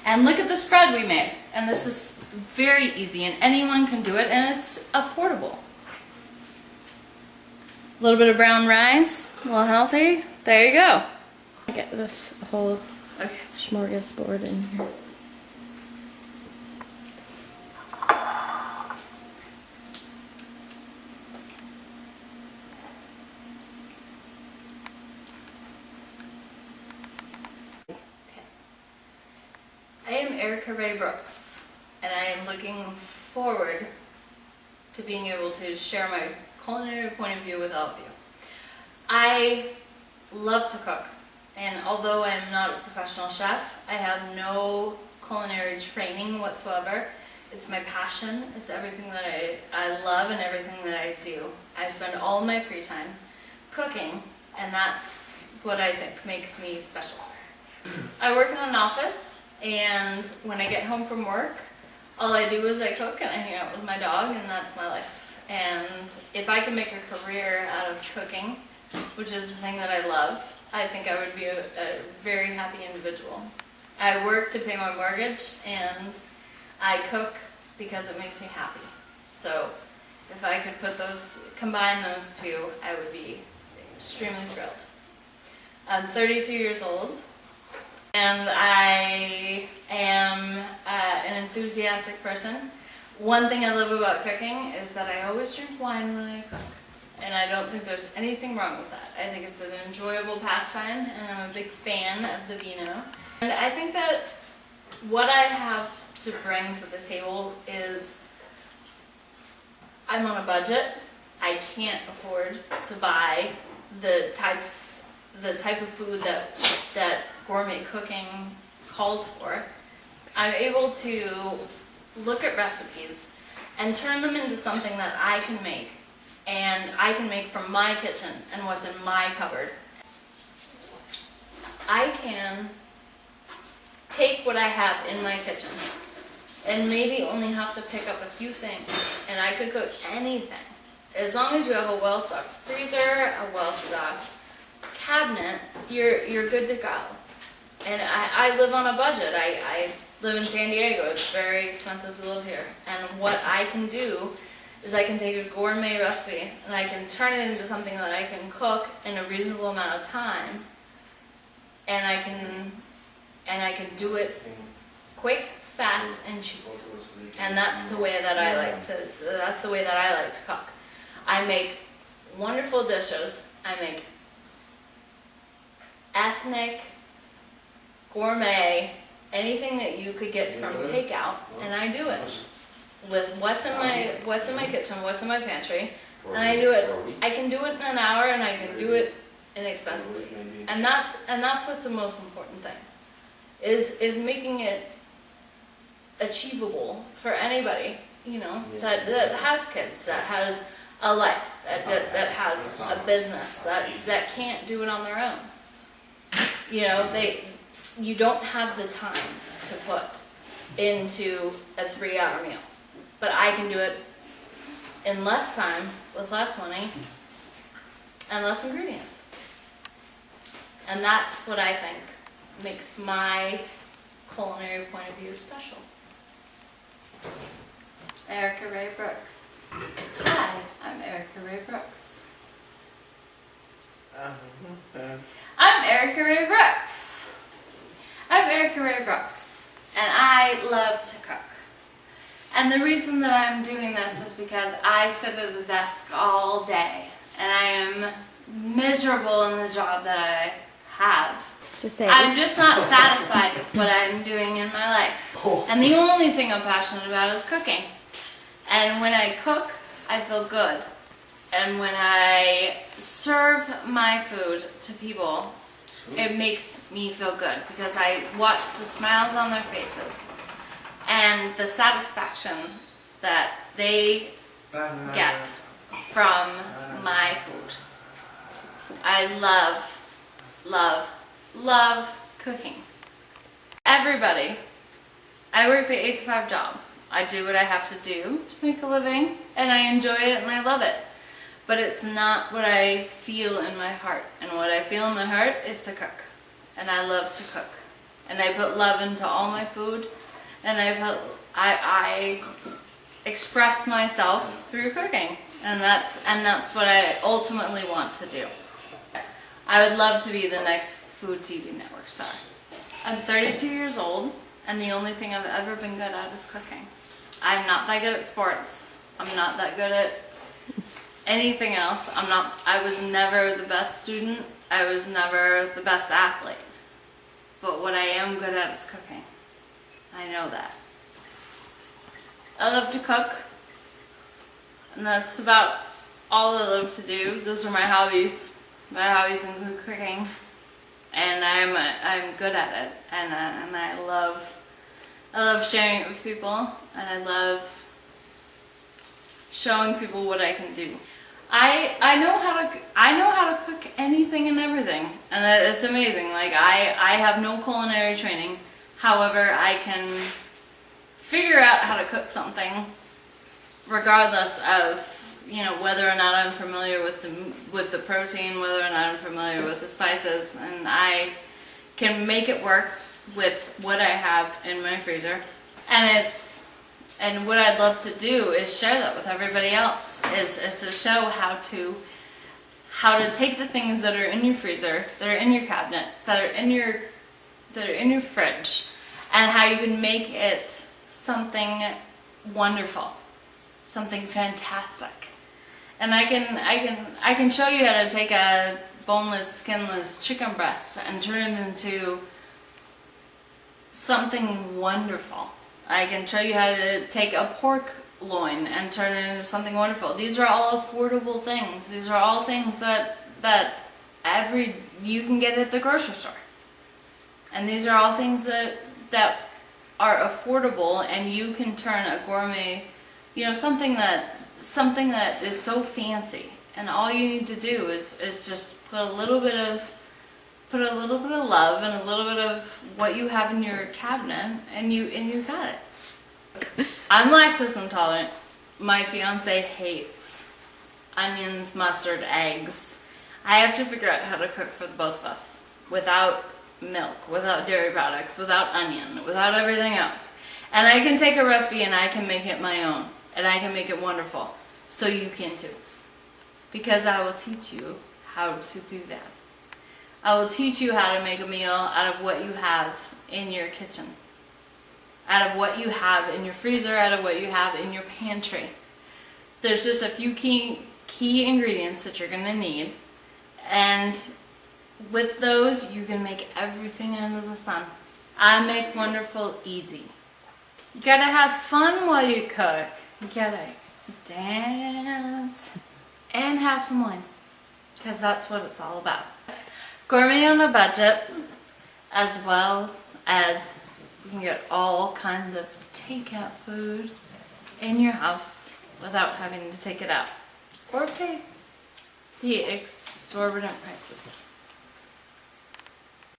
And look at the spread we made. And this is very easy and anyone can do it and it's affordable. A little bit of brown rice, a little healthy. There you go. Get this whole Okay. smorgasbord in here. I am Erika Ray Brooks, and I am looking forward to being able to share my culinary point of view with all of you. I love to cook, and although I am not a professional chef, I have no culinary training whatsoever. It's my passion, it's everything that I love and everything that I do. I spend all my free time cooking, and that's what I think makes me special. I work in an office, and when I get home from work, all I do is I cook and I hang out with my dog, and that's my life. And if I can make a career out of cooking, which is the thing that I love, I think I would be a very happy individual. I work to pay my mortgage, and I cook because it makes me happy. So if I could combine those two, I would be extremely thrilled. I'm 32 years old. And I am an enthusiastic person. One thing I love about cooking is that I always drink wine when I cook. And I don't think there's anything wrong with that. I think it's an enjoyable pastime, and I'm a big fan of the vino. And I think that what I have to bring to the table is I'm on a budget. I can't afford to buy the type of food that gourmet cooking calls for. I'm able to look at recipes and turn them into something that I can make, and I can make from my kitchen and what's in my cupboard. I can take what I have in my kitchen and maybe only have to pick up a few things, and I could cook anything. As long as you have a well-stocked freezer, a well-stocked cabinet, you're good to go. And I live on a budget. I live in San Diego. It's very expensive to live here. And what I can do is I can take a gourmet recipe and I can turn it into something that I can cook in a reasonable amount of time. And I can do it quick, fast, and cheap. And that's the way that I like to cook. I make wonderful dishes. I make ethnic, gourmet, anything that you could get from takeout, and I do it with what's in my kitchen, what's in my pantry, and I do it. I can do it in an hour, and I can do it inexpensively, and that's what's the most important thing, is making it achievable for anybody, you know, that has kids, that has a life, that has a business, that can't do it on their own. You know, you don't have the time to put into a 3-hour meal. But I can do it in less time, with less money, and less ingredients. And that's what I think makes my culinary point of view special. Erika Ray Brooks. Hi, I'm Erika Ray Brooks. I'm Erika Ray Brooks. I'm Erika Ray Brooks, and I love to cook. And the reason that I'm doing this is because I sit at a desk all day, and I am miserable in the job that I have. I'm just not satisfied with what I'm doing in my life. And the only thing I'm passionate about is cooking. And when I cook, I feel good. And when I serve my food to people, it makes me feel good because I watch the smiles on their faces and the satisfaction that they get from my food. I love cooking. Everybody, I work the 8 to 5 job. I do what I have to do to make a living, and I enjoy it and I love it. But it's not what I feel in my heart. And what I feel in my heart is to cook. And I love to cook. and I put love into all my food, and I express myself through cooking, and that's what I ultimately want to do. I would love to be the next Food TV network star. I'm 32 years old, and the only thing I've ever been good at is cooking. I'm not that good at sports. I'm not that good at anything else. I was never the best student. I was never the best athlete. But what I am good at is cooking. I know that. I love to cook, and that's about all I love to do. Those are my hobbies. My hobbies include cooking, and I'm good at it, and I love sharing it with people, and I love showing people what I can do. I know how to cook anything and everything, and it's amazing. Like I have no culinary training. However, I can figure out how to cook something regardless of, whether or not I'm familiar with the protein, whether or not I'm familiar with the spices, and I can make it work with what I have in my freezer. And what I'd love to do is share that with everybody else, is to show how to take the things that are in your freezer, that are in your cabinet, that are in your fridge, and how you can make it something wonderful, something fantastic. And I can show you how to take a boneless, skinless chicken breast and turn it into something wonderful. I can show you how to take a pork loin and turn it into something wonderful. These are all affordable things. These are all things that you can get at the grocery store. And these are all things that are affordable, and you can turn a gourmet, something that is so fancy, and all you need to do is just put a little bit of love and a little bit of what you have in your cabinet, and you got it. I'm lactose intolerant. My fiance hates onions, mustard, eggs. I have to figure out how to cook for the both of us without milk, without dairy products, without onion, without everything else. And I can take a recipe and I can make it my own, and I can make it wonderful. So you can too. Because I will teach you how to do that. I will teach you how to make a meal out of what you have in your kitchen, out of what you have in your freezer, out of what you have in your pantry. There's just a few key ingredients that you're going to need, and with those you can make everything under the sun. I make wonderful easy. You gotta have fun while you cook. You gotta dance and have some wine, because that's what it's all about. Gourmet on a budget, as well as you can get all kinds of takeout food in your house without having to take it out or pay the exorbitant prices.